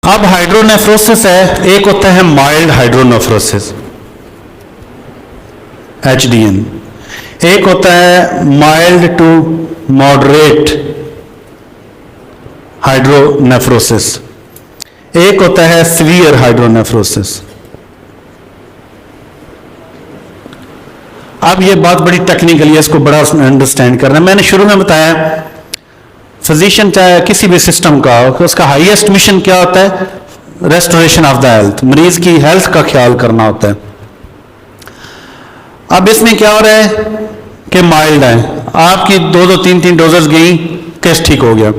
अब हाइड्रोनेफ्रोसिस है, एक होता है माइल्ड हाइड्रोनेफ्रोसिस HDN, एक होता है माइल्ड टू मॉडरेट हाइड्रोनेफ्रोसिस, एक होता है सीवियर हाइड्रोनेफ्रोसिस। अब ये बात बड़ी टेक्निकल है, इसको बड़ा अंडरस्टैंड करना है। मैंने शुरू में बताया फिजिशियन चाहे किसी भी सिस्टम का हो, उसका हाईएस्ट मिशन क्या होता है? रेस्टोरेशन ऑफ द हेल्थ, मरीज की हेल्थ का ख्याल करना होता है। अब इसमें क्या हो रहा है कि माइल्ड है, आपकी 2-3 डोजेस गई, केस ठीक हो गया।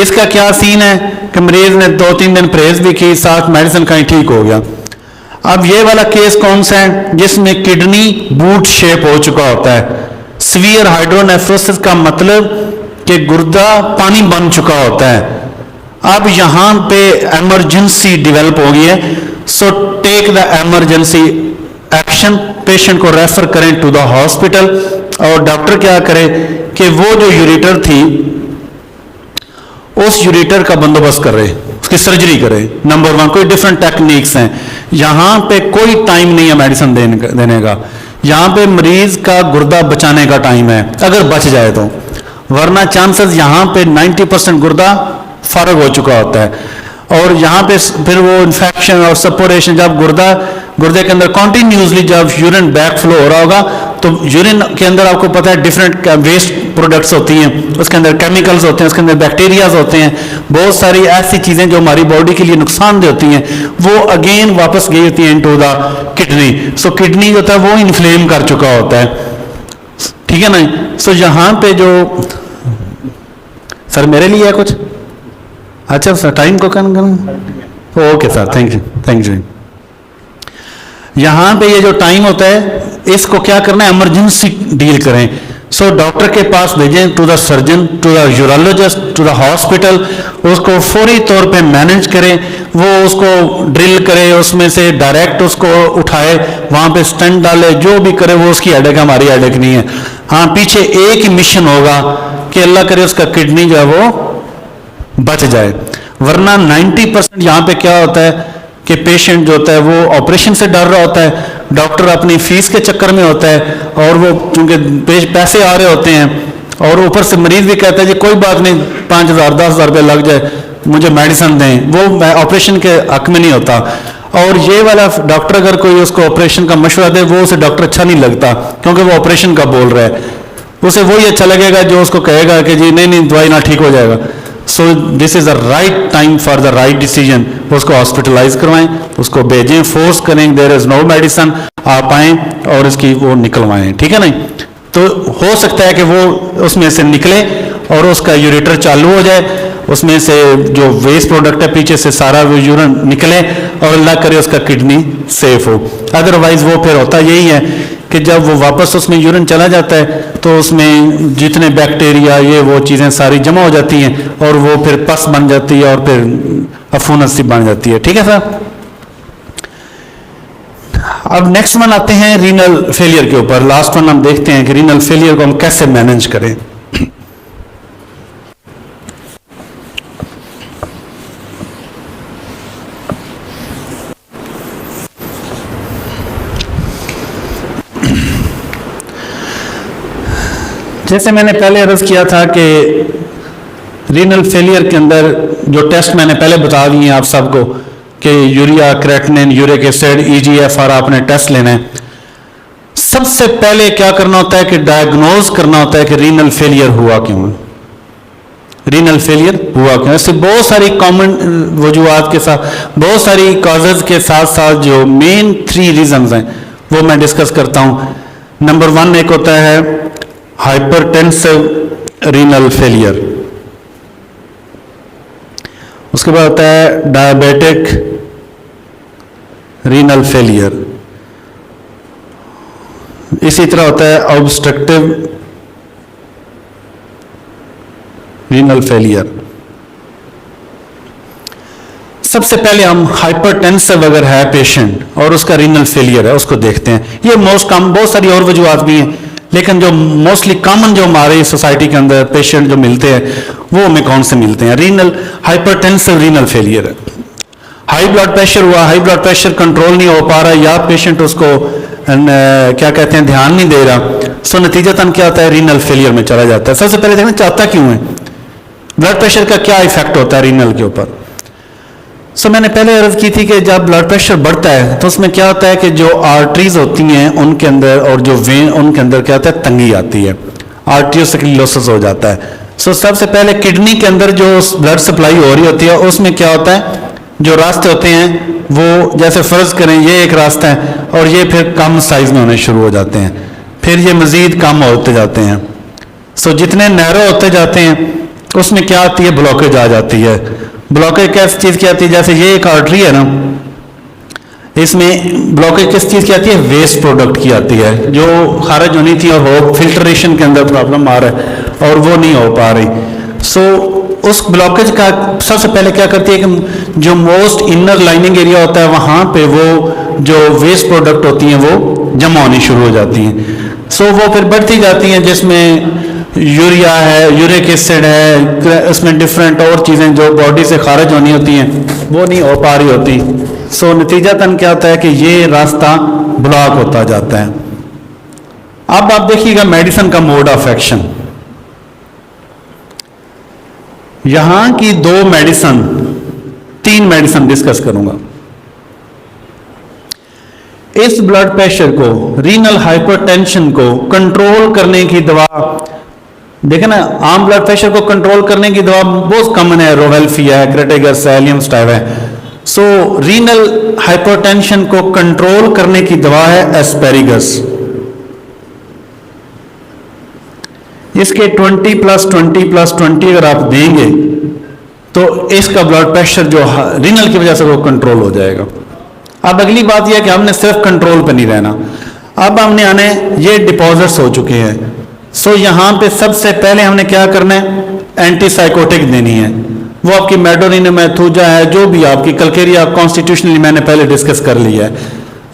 इसका क्या सीन है कि मरीज ने 2-3 दिन परहेज भी की, साथ मेडिसिन खाई, ठीक हो गया। अब ये वाला केस कौन सा है? जिसमें किडनी बूट शेप हो चुका होता है। सीवियर हाइड्रोनेफ्रोसिस का मतलब कि गुर्दा पानी बन चुका होता है। अब यहां पे इमरजेंसी डेवलप हो गई है, so take the emergency action, patient को रेफर करें टू द हॉस्पिटल। और डॉक्टर क्या करे कि वो जो यूरेटर थी उस यूरेटर का बंदोबस्त करे, उसकी सर्जरी करे। नंबर 1, कोई डिफरेंट टेक्निक्स हैं, यहां पे कोई टाइम नहीं है मेडिसिन देने का, यहां पे मरीज का गुर्दा बचाने का टाइम है, अगर बच जाए तो, वरना चांसेस यहां पे 90% गुर्दा फर्क हो चुका होता है। और यहां पे फिर वो इन्फेक्शन और सपोरेशन, जब गुर्दे के अंदर कॉन्टिन्यूसली जब यूरिन बैक फ्लो हो रहा होगा, तो यूरिन के अंदर आपको पता है डिफरेंट वेस्ट प्रोडक्ट्स होती हैं, उसके अंदर केमिकल्स होते हैं, उसके अंदर बैक्टीरियाज होते हैं, बहुत सारी ऐसी चीजें जो हमारी बॉडी के लिए नुकसानदेह होती हैं, वो अगेन वापस गई होती हैं into the kidney. So kidney जो होता है वो इन्फ्लेम कर चुका होता है, ठीक है ना। सो यहां पे जो सर मेरे लिए है कुछ, अच्छा सर टाइम को कम करूँ, ओके सर, थैंक यू। यहां पे ये जो टाइम होता है इसको क्या करना है? इमरजेंसी डील करें। सो डॉक्टर के पास भेजें, to the surgeon, to the urologist, to the hospital, उसको फौरी तौर पे मैनेज करें, वो उसको ड्रिल करे, उसमें से डायरेक्ट उसको उठाए, वहां पे स्टेंट डाले, जो भी करे वो उसकी हेडेक, हमारी हेडेक नहीं है। हाँ, पीछे एक ही मिशन होगा कि अल्लाह करे उसका किडनी जो है वो बच जाए, वरना 90% यहां पे क्या होता है कि पेशेंट जो होता है वो ऑपरेशन से डर रहा होता है, डॉक्टर अपनी फीस के चक्कर में होता है, और वो क्योंकि पैसे आ रहे होते हैं, और ऊपर से मरीज भी कहता है जी कोई बात नहीं, 5,000-10,000 रुपये लग जाए, मुझे मेडिसिन दें, वो ऑपरेशन के हक में नहीं होता। और ये वाला डॉक्टर अगर कोई उसको ऑपरेशन का मशवरा दे, वो उसे डॉक्टर अच्छा नहीं लगता, क्योंकि वो ऑपरेशन का बोल रहा है, उसे वही अच्छा लगेगा जो उसको कहेगा कि जी नहीं दवाई ना ठीक हो जाएगा। सो this is the right time for the right decision. उसको हॉस्पिटलाइज करवाएं, उसको भेजें, फोर्स करें, देयर इज नो मेडिसिन, आप आएँ और इसकी वो निकलवाएं, ठीक है नहीं। तो हो सकता है कि वो उसमें से निकले और उसका यूरेटर चालू हो जाए, उसमें से जो वेस्ट प्रोडक्ट है पीछे से सारा वो यूरिन निकले, और अल्लाह करे उसका किडनी सेफ हो। अदरवाइज वो फिर होता यही है कि जब वो वापस उसमें यूरिन चला जाता है तो उसमें जितने बैक्टीरिया ये वो चीज़ें सारी जमा हो जाती हैं, और वो फिर पस बन जाती है और फिर अफूनत सी बन जाती है, ठीक है सर। अब नेक्स्ट वन आते हैं रीनल फेलियर के ऊपर। लास्ट वन हम देखते हैं कि रीनल फेलियर को हम कैसे मैनेज करें। जैसे मैंने पहले अर्ज किया था कि रीनल फेलियर के अंदर जो टेस्ट मैंने पहले बता दिए हैं आप सबको कि urea, creatinine, uric acid, EGFR आपने टेस्ट लेना है। सबसे पहले क्या करना होता है कि डायग्नोज करना होता है कि रीनल फेलियर हुआ क्यों, रीनल फेलियर हुआ क्यों। ऐसे बहुत सारी कॉमन वजूहात के साथ, बहुत सारी कॉजेज के साथ साथ जो मेन 3 रीजंस हैं वो मैं डिस्कस करता हूं। नंबर 1 एक होता है हाइपरटेंसिव रीनल फेलियर, उसके बाद होता है डायबिटिक रीनल फेलियर, इसी तरह होता है ऑब्स्ट्रक्टिव रीनल फेलियर। सबसे पहले हम हाइपरटेंसिव अगर है पेशेंट और उसका रीनल फेलियर है उसको देखते हैं। ये मोस्ट कॉमन, बहुत सारी और वजूहात भी हैं, लेकिन जो मोस्टली कॉमन जो हमारे सोसाइटी के अंदर पेशेंट जो मिलते हैं वो हमें कौन से मिलते हैं? रीनल हाइपरटेंसिव रीनल फेलियर है। हाई ब्लड प्रेशर हुआ, हाई ब्लड प्रेशर कंट्रोल नहीं हो पा रहा या पेशेंट उसको क्या कहते हैं ध्यान नहीं दे रहा, सो नतीजतन क्या होता है, रीनल फेलियर में चला जाता है। सबसे पहले देखना चाहता क्यों है, ब्लड प्रेशर का क्या इफेक्ट होता है रीनल के ऊपर। सो मैंने पहले अर्ज की थी कि जब ब्लड प्रेशर बढ़ता है तो उसमें क्या होता है कि जो आर्टरीज होती हैं उनके अंदर और जो वेन उनके अंदर क्या होता है, तंगी आती है, आर्टियोस्क्लेरोसिस हो जाता है। सो सबसे पहले किडनी के अंदर जो ब्लड सप्लाई हो रही होती है उसमें क्या होता है, जो रास्ते होते हैं वो जैसे फर्ज करें ये एक रास्ता है और ये फिर कम साइज में होने शुरू हो जाते हैं, फिर ये मजीद कम होते जाते हैं। सो जितने नैरो होते जाते हैं उसमें क्या आती है, ब्लॉकेज आ जाती है। ब्लॉकेज कैसी चीज की आती है, जैसे ये एक आर्टरी है ना, इसमें ब्लॉकेज किस चीज की आती है, वेस्ट प्रोडक्ट की आती है, जो खारिज होनी थी और हो फिल्ट्रेशन के अंदर प्रॉब्लम आ रहा है और वो नहीं हो पा रही। सो उस ब्लॉकेज का सबसे पहले क्या करती है कि जो मोस्ट इनर लाइनिंग एरिया होता है वहां पे वो जो वेस्ट प्रोडक्ट होती हैं वो जमा होनी शुरू हो जाती हैं। सो वो फिर बढ़ती जाती हैं, जिसमें यूरिया है, यूरिक एसिड है, उसमें डिफरेंट और चीज़ें जो बॉडी से खारिज होनी होती हैं वो नहीं हो पा रही होती। सो नतीजतन क्या होता है कि ये रास्ता ब्लॉक होता जाता है। अब आप देखिएगा मेडिसिन का मोड ऑफ एक्शन, यहां की तीन मेडिसिन डिस्कस करूंगा। इस ब्लड प्रेशर को, रीनल हाइपरटेंशन को कंट्रोल करने की दवा, देखें ना, आम ब्लड प्रेशर को कंट्रोल करने की दवा बहुत कॉमन है, रोवेल्फी है, क्रेटेगस है, एलियमस्टाइव है। सो रीनल हाइपरटेंशन को कंट्रोल करने की दवा है एस्पेरिगस। इसके 20+20+20 अगर आप देंगे तो इसका ब्लड प्रेशर जो रीनल की वजह से वो कंट्रोल हो जाएगा। अब अगली बात यह है कि हमने सिर्फ कंट्रोल पे नहीं रहना, अब हमने आने ये डिपॉजिट्स हो चुके हैं। सो यहां पे सबसे पहले हमने क्या करना है, एंटीसाइकोटिक देनी है। वो आपकी मेडोनिनमेथुजा है, जो भी आपकी कल्केरिया कॉन्स्टिट्यूशनली मैंने पहले डिस्कस कर लिया है,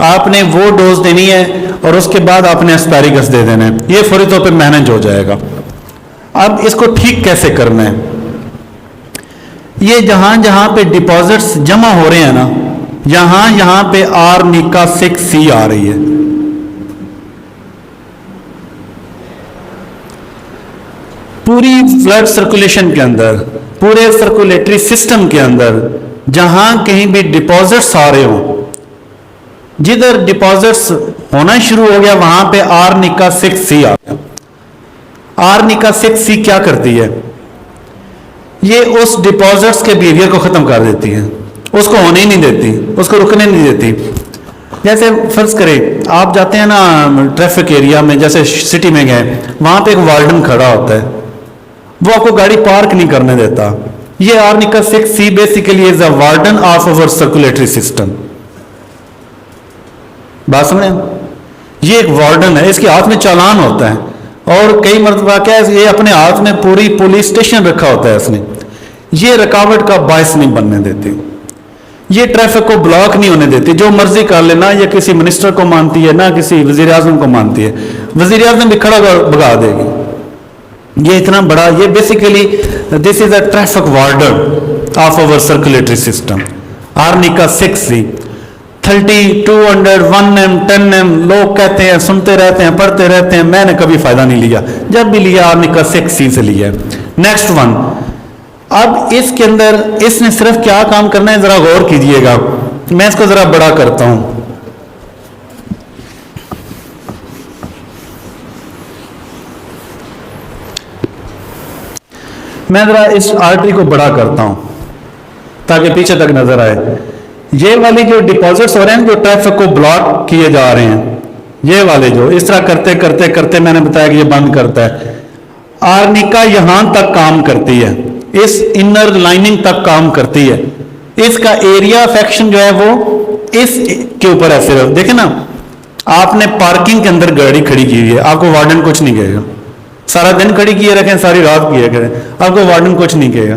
आपने वो डोज देनी है और उसके बाद आपने एस्पेरिगस दे देना है। ये फौरी तौर पे मैनेज हो जाएगा। अब इसको ठीक कैसे करना है, ये जहां जहां पे डिपॉजिट्स जमा हो रहे हैं ना, यहां पे आर्निका 6C आ रही है। पूरी ब्लड सर्कुलेशन के अंदर, पूरे सर्कुलेटरी सिस्टम के अंदर जहां कहीं भी डिपॉजिट्स आ रहे हो, जिधर डिपॉजिट्स होना शुरू हो गया वहां पे आर्निका 6C आ गया। आर्निका 6C क्या करती है, ये उस डिपॉजिट्स के बिहेवियर को खत्म कर देती है, उसको होने ही नहीं देती, उसको रुकने नहीं देती। जैसे फर्ज करें आप जाते हैं ना ट्रैफिक एरिया में, जैसे सिटी में गए, वहां पे एक वार्डन खड़ा होता है, वो आपको गाड़ी पार्क नहीं करने देता। ये arnica 6C basically is a warden of our circulatory system. बात समझे, ये एक वार्डन है, इसके हाथ में चालान होता है और कई मरतबा क्या है, ये अपने हाथ में पूरी पुलिस स्टेशन रखा होता है इसने। ये रुकावट का बायस नहीं बनने देती, ये ट्रैफिक को ब्लॉक नहीं होने देती, जो मर्जी कर लेना। ये किसी मिनिस्टर को मानती है ना किसी वजीर आजम को मानती है, वजीर आजम भी खड़ा भगा देगी। ये इतना बड़ा, ये basically this is a traffic warden of our circulatory system. Arnica 6C 30, 200, 1M, 10M लोग कहते हैं, सुनते रहते हैं, पढ़ते रहते हैं, मैंने कभी फायदा नहीं लिया, जब भी लिया आर्निका 6C से लिया। नेक्स्ट वन, अब इसके अंदर इसने सिर्फ क्या काम करना है, जरा गौर कीजिएगा, मैं इसको जरा बड़ा करता हूं। मैं जरा इस आर्टरी को बड़ा करता हूं ताकि पीछे तक नजर आए। ये वाली जो डिपॉजिट्स हो रहे हैं, जो ट्रैफिक को ब्लॉक किए जा रहे हैं, ये वाले जो इस तरह करते करते करते मैंने बताया कि ये बंद करता है। आर्निका यहां तक काम करती है, इस इनर लाइनिंग तक काम करती है। इसका एरिया ऑफ एक्शन जो है वो इस के ऊपर है सिर्फ। देखे ना, आपने पार्किंग के अंदर गाड़ी खड़ी की हुई है, आपको वार्डन कुछ नहीं कहेगा। सारा दिन खड़ी किए रखें, सारी रात किए करें, आपको वार्डन कुछ नहीं कहेगा।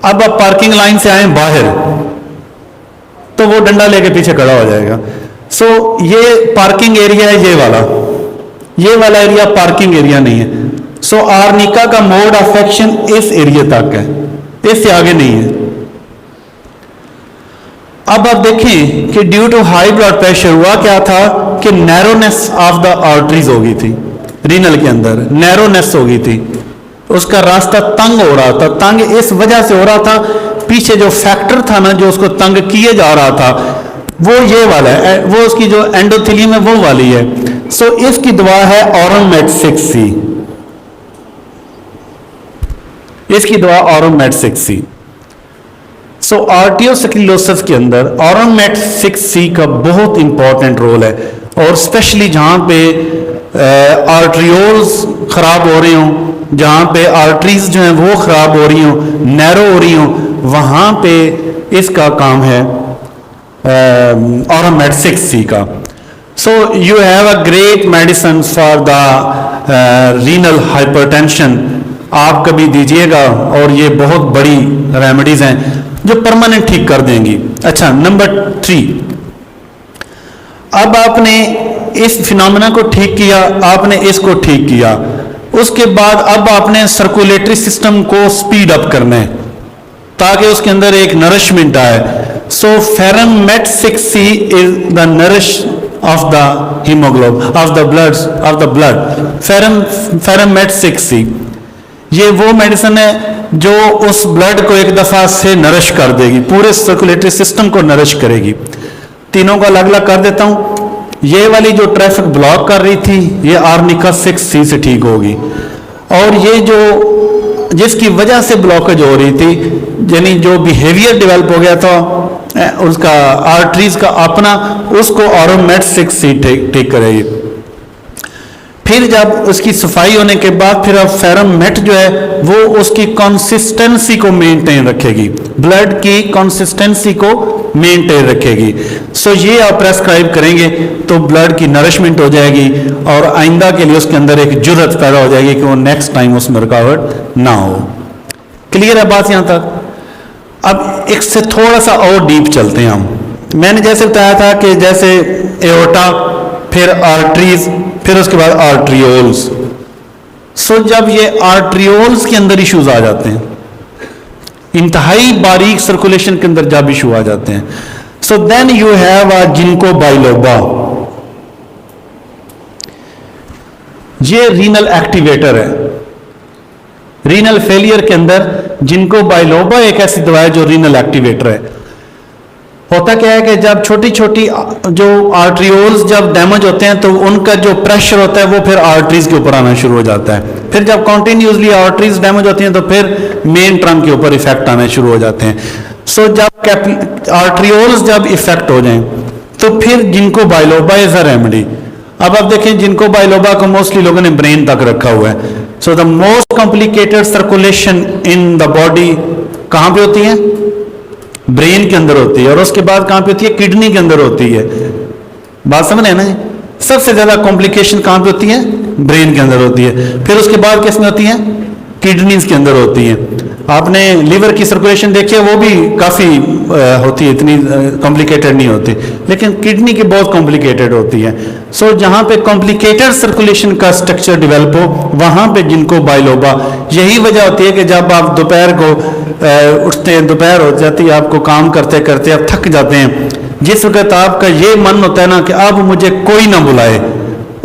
अब आप पार्किंग लाइन से आए बाहर तो वो डंडा लेके पीछे खड़ा हो जाएगा। सो ये पार्किंग एरिया है, ये वाला एरिया पार्किंग एरिया नहीं है। सो आर्निका का मोड ऑफ एक्शन इस एरिया तक है, इससे आगे नहीं है। अब आप देखें कि due to high blood pressure हुआ क्या था कि नैरोनेस ऑफ द आर्टरीज हो गई थी, रीनल के अंदर नैरोनेस हो गई थी, उसका रास्ता तंग हो रहा था। तंग इस वजह से हो रहा था, पीछे जो फैक्टर था ना जो उसको तंग किए जा रहा था वो ये वाला है, वो उसकी जो एंडोथेलियम है वो वाली है। सो इसकी दवा है ऑरोमेट 6C, इसकी दवा ऑरोमेट 6C। सो आर्टियोस्क्लेरोसिस के अंदर ऑरोमेट 6C का बहुत इंपॉर्टेंट रोल है, और स्पेशली जहां पे आर्ट्रियोल्स खराब हो रही हों, जहां पे आर्टरीज जो हैं वो खराब हो रही हों, नैरो हो रही हों, वहां पे इसका काम है ऑरोमेट 6C का। So you have a great medicine for the renal hypertension, आप कभी दीजिएगा, और ये बहुत बड़ी रेमेडीज हैं जो परमानेंट ठीक कर देंगी। अच्छा, नंबर 3, अब आपने इस फिनोमेना को ठीक किया, आपने इसको ठीक किया, उसके बाद अब आपने सर्कुलेटरी सिस्टम को स्पीड अप करना है ताकि उसके अंदर एक नरिशमेंट आए। So ferrum met 6C is the nourish of the haemoglobin of the blood. Ferrum met 6C ये वो मेडिसिन है जो उस ब्लड को एक दफा से नरिश कर देगी, पूरे सर्कुलेटरी सिस्टम को नरिश करेगी। तीनों को अलग अलग कर देता हूं। ये वाली जो ट्रैफिक ब्लॉक कर रही थी ये आर्निका 6C से ठीक होगी, और ये जो जिसकी वजह से ब्लॉकेज हो रही थी, यानी जो बिहेवियर डेवलप हो गया था उसका आर्टरीज का अपना, उसको ऑरोमेट 6C ठीक करेगी। फिर जब उसकी सफाई होने के बाद फिर अब फेरमेट जो है वो उसकी कंसिस्टेंसी को मेंटेन रखेगी, ब्लड की कंसिस्टेंसी को मेंटेन रखेगी। सो ये आप प्रेस्क्राइब करेंगे तो ब्लड की नरिशमेंट हो जाएगी, और आइंदा के लिए उसके अंदर एक जुर्रत पैदा हो जाएगी कि वो नेक्स्ट टाइम उसमें रुकावट ना हो। क्लियर है बात यहां तक? अब इससे थोड़ा सा और डीप चलते हैं हम। मैंने जैसे बताया था कि जैसे एओर्टा, फिर आर्टरीज, फिर उसके बाद आर्ट्रियोल्स। सो जब ये आर्ट्रियोल्स के अंदर इश्यूज आ जाते हैं, इंतहाई बारीक सर्कुलेशन के अंदर जब इशू आ जाते हैं, so then you have a ginkgo biloba. ये रीनल एक्टिवेटर है। रीनल फेलियर के अंदर जिनको बाइलोबा एक ऐसी दवा है जो रीनल एक्टिवेटर है। होता क्या है कि जब छोटी छोटी जो आर्ट्रियोल्स जब डैमेज होते हैं तो उनका जो प्रेशर होता है वो फिर आर्टरीज के ऊपर आना शुरू हो जाता है। फिर जब कॉन्टिन्यूसली आर्टरीज डैमेज होती हैं तो फिर मेन ट्रंक के ऊपर इफेक्ट आने शुरू हो जाते हैं। सो जब आर्ट्रियोल्स जब इफेक्ट हो जाएं तो फिर जिनको बाइलोबा इज अ रेमेडी। अब आप देखें जिनको बाइलोबा को मोस्टली लोगों ने ब्रेन तक रखा हुआ है। So the most complicated circulation in the body कहां पे होती है? ब्रेन के अंदर होती है। और उसके बाद कहां पे होती है? किडनी के अंदर होती है। बात समझ रहे हैं ना? सबसे ज्यादा कॉम्प्लिकेशन कहां पे होती है? ब्रेन के अंदर होती है। फिर उसके बाद किस में होती है? किडनीज के अंदर होती है। आपने लीवर की सर्कुलेशन देखी है, वो भी काफी होती है, इतनी कॉम्प्लिकेटेड नहीं होती, लेकिन किडनी की बहुत कॉम्प्लिकेटेड होती है। सो जहां पे कॉम्प्लिकेटेड सर्कुलेशन का स्ट्रक्चर डेवलप हो वहां पे जिनको बाइलोबा, यही वजह होती है कि जब आप दोपहर को उठते हैं, दोपहर हो जाती है, आपको काम करते करते आप थक जाते हैं, जिस वक्त आपका ये मन होता है ना कि अब मुझे कोई ना बुलाए,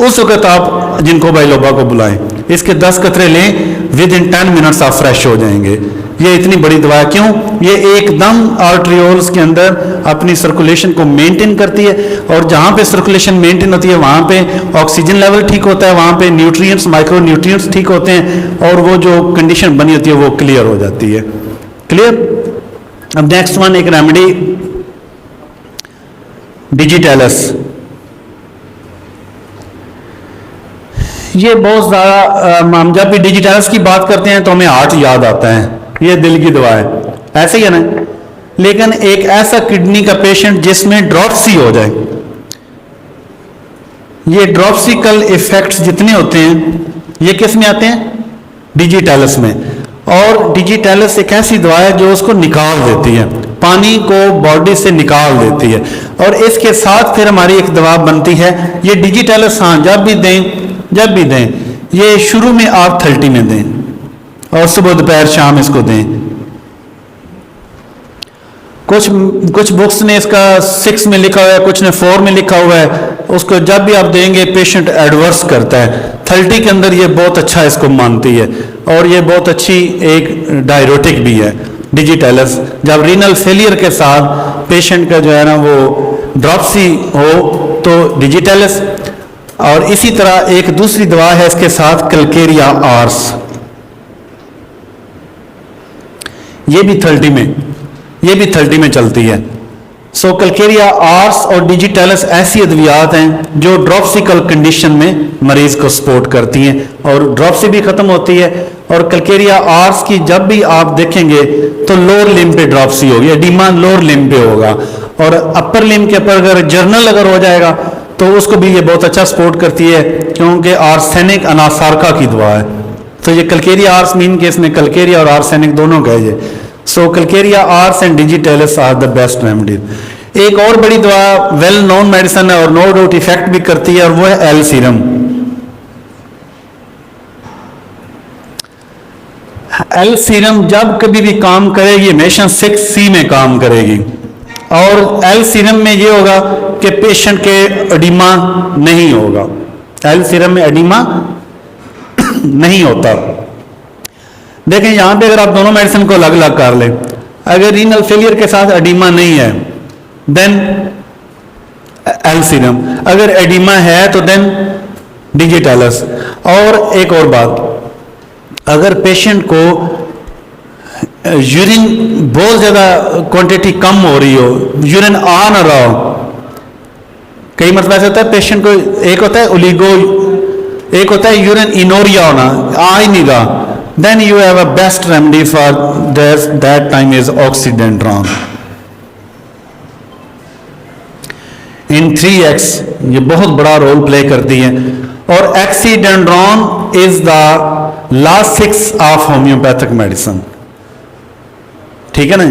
उस वक्त आप जिनको बाइलोबा को बुलाएं। इसके 10 कतरे लें, विद इन 10 मिनट्स आप फ्रेश हो जाएंगे। ये इतनी बड़ी दवा है। क्यों? ये एकदम आर्ट्रियोल्स के अंदर अपनी सर्कुलेशन को मेंटेन करती है, और जहां पे सर्कुलेशन मेंटेन होती है वहां पे ऑक्सीजन लेवल ठीक होता है, वहां पे न्यूट्रिएंट्स, माइक्रो न्यूट्रिएंट्स ठीक होते हैं, और वो जो कंडीशन बनी होती है वो क्लियर हो जाती है। क्लियर? अब नेक्स्ट वन, एक रेमेडी डिजिटैलिस। ये बहुत ज्यादा हम जब भी डिजिटैलिस की बात करते हैं तो हमें हार्ट याद आता है, ये दिल की दवा है, ऐसे ही है ना? लेकिन एक ऐसा किडनी का पेशेंट जिसमें ड्रॉप्सी हो जाए, ये ड्रॉप्सिकल इफेक्ट्स जितने होते हैं ये किस में आते हैं? डिजिटैलिस में। और डिजिटैलिस एक ऐसी दवा है जो उसको निकाल देती है, पानी को बॉडी से निकाल देती है। और इसके साथ फिर हमारी एक दवा बनती है, ये डिजिटैलिस। हाँ, जब भी दें, ये शुरू में आप 30 में दें और सुबह दोपहर शाम इसको दें। कुछ बुक्स ने इसका 6 में लिखा हुआ है, कुछ ने 4 में लिखा हुआ है। उसको जब भी आप देंगे पेशेंट एडवर्स करता है। 30 के अंदर ये बहुत अच्छा इसको मानती है और ये बहुत अच्छी एक डायरोटिक भी है डिजिटेलस। जब रीनल फेलियर के साथ पेशेंट का जो है ना वो ड्रॉपसी हो तो डिजिटेलस। और इसी तरह एक दूसरी दवा है इसके साथ कैलकेरिया आर्स, ये भी 30 में चलती है। सो कैलकेरिया आर्स और डिजिटेलस ऐसी अद्वियात हैं जो ड्रॉप्सिकल कंडीशन में मरीज को सपोर्ट करती हैं और ड्रॉप्सी भी खत्म होती है। और कैलकेरिया आर्स की जब भी आप देखेंगे तो लोअर लिम्ब पे ड्रॉप्सी होगी, एडिमा लोअर लिम्ब पे होगा। और अपर लिम्ब के ऊपर अगर जर्नल अगर हो जाएगा तो उसको भी ये बहुत अच्छा सपोर्ट करती है क्योंकि आर्सेनिक अनासारका की दवा है। तो ये कैलकेरिया आर्स मीन केस में कैलकेरिया और आर्सेनिक दोनों का है ये। So calcarea ars and digitalis are the best remedies. एक और बड़ी दवा वेल नोन मेडिसिन है और नो डाउट इफेक्ट भी करती है और वो है एल सीरम। एल सीरम जब कभी भी काम करेगी हमेशा 6C में काम करेगी। और एल सीरम में ये होगा कि पेशेंट के एडिमा नहीं होगा। एल सीरम में एडिमा नहीं होता। देखें यहां पे अगर आप दोनों मेडिसिन को अलग अलग कर लें, अगर रीनल फेलियर के साथ एडिमा नहीं है देन एल सीरम, अगर एडिमा है तो देन डिजिटेलस। और एक और बात, अगर पेशेंट को यूरिन बहुत ज्यादा क्वांटिटी कम हो रही हो, यूरिन आ ना रहा हो, कई मतलब ऐसा होता है पेशेंट को एक होता है ओलिगो, एक होता है यूरिन इनोरिया होना, आ ही नहीं रहा, then you have a best remedy for this, that time is oxydendraon in 3x। ये बहुत बड़ा रोल प्ले करती है। और oxydendraon is the last 6 of homeopathic medicine, ठीक है ना।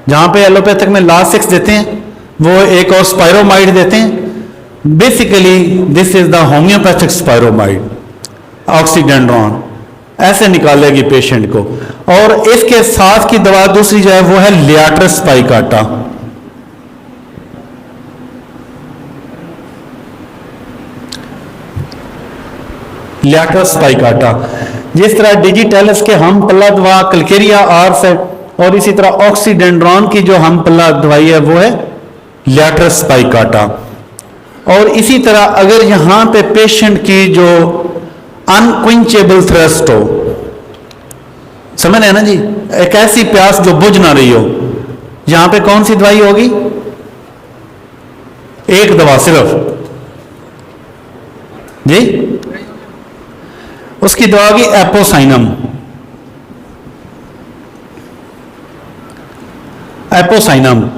जहां पे एलोपैथिक में लास्ट 6 देते हैं वो एक और स्पायरोमाइड देते हैं। Basically this is the homoeopathic spiromide, oxydendron ऐसे निकालेगी पेशेंट को। और इसके साथ की दवा दूसरी जो है वो है लियाट्रस स्पाइकाटा। लियाट्रस स्पाइकाटा जिस तरह डिजिटेलस के हम पल्ला दवा कैलकेरिया आर्स है और इसी तरह ऑक्सीडेंड्रॉन की जो हम पल्ला दवाई है वो है लियाट्रस स्पाइकाटा। और इसी तरह अगर यहां पे पेशेंट की जो अनक्विंचेबल थ्रस्ट हो, समझ रहे हैं ना जी, एक ऐसी प्यास जो बुझ ना रही हो, यहां पे कौन सी दवाई होगी? एक दवा सिर्फ जी, उसकी दवा होगी एपोसाइनम। एपोसाइनम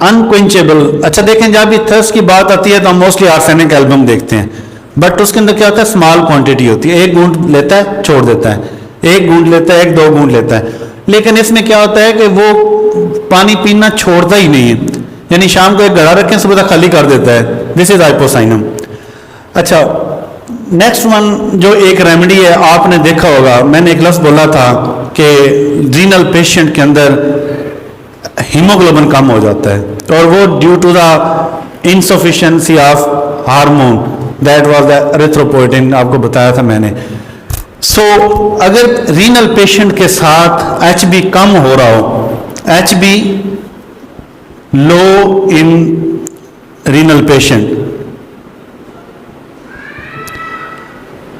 अनक्विंचेबल। अच्छा देखें जब भी थर्स्ट की बात आती है तो हम मोस्टली आर्सेनिक एल्बम देखते हैं, बट उसके अंदर क्या होता है स्मॉल क्वांटिटी होती है, एक बूंद लेता है छोड़ देता है, एक बूंद लेता है, एक दो बूंद लेता है। लेकिन इसमें क्या होता है कि वो पानी पीना छोड़ता ही नहीं है, यानी शाम को एक घड़ा रखें सुबह तक खाली कर देता है। This is apocynum. अच्छा नेक्स्ट वन जो एक रेमेडी है, आपने देखा होगा मैंने एक लफ्ज बोला था कि रीनल पेशेंट के अंदर हीमोग्लोबिन कम हो जाता है और वो due to the insufficiency of hormone, that was the erythropoietin, आपको बताया था मैंने। सो अगर रीनल पेशेंट के साथ एचबी कम हो रहा हो, HB low in renal patient,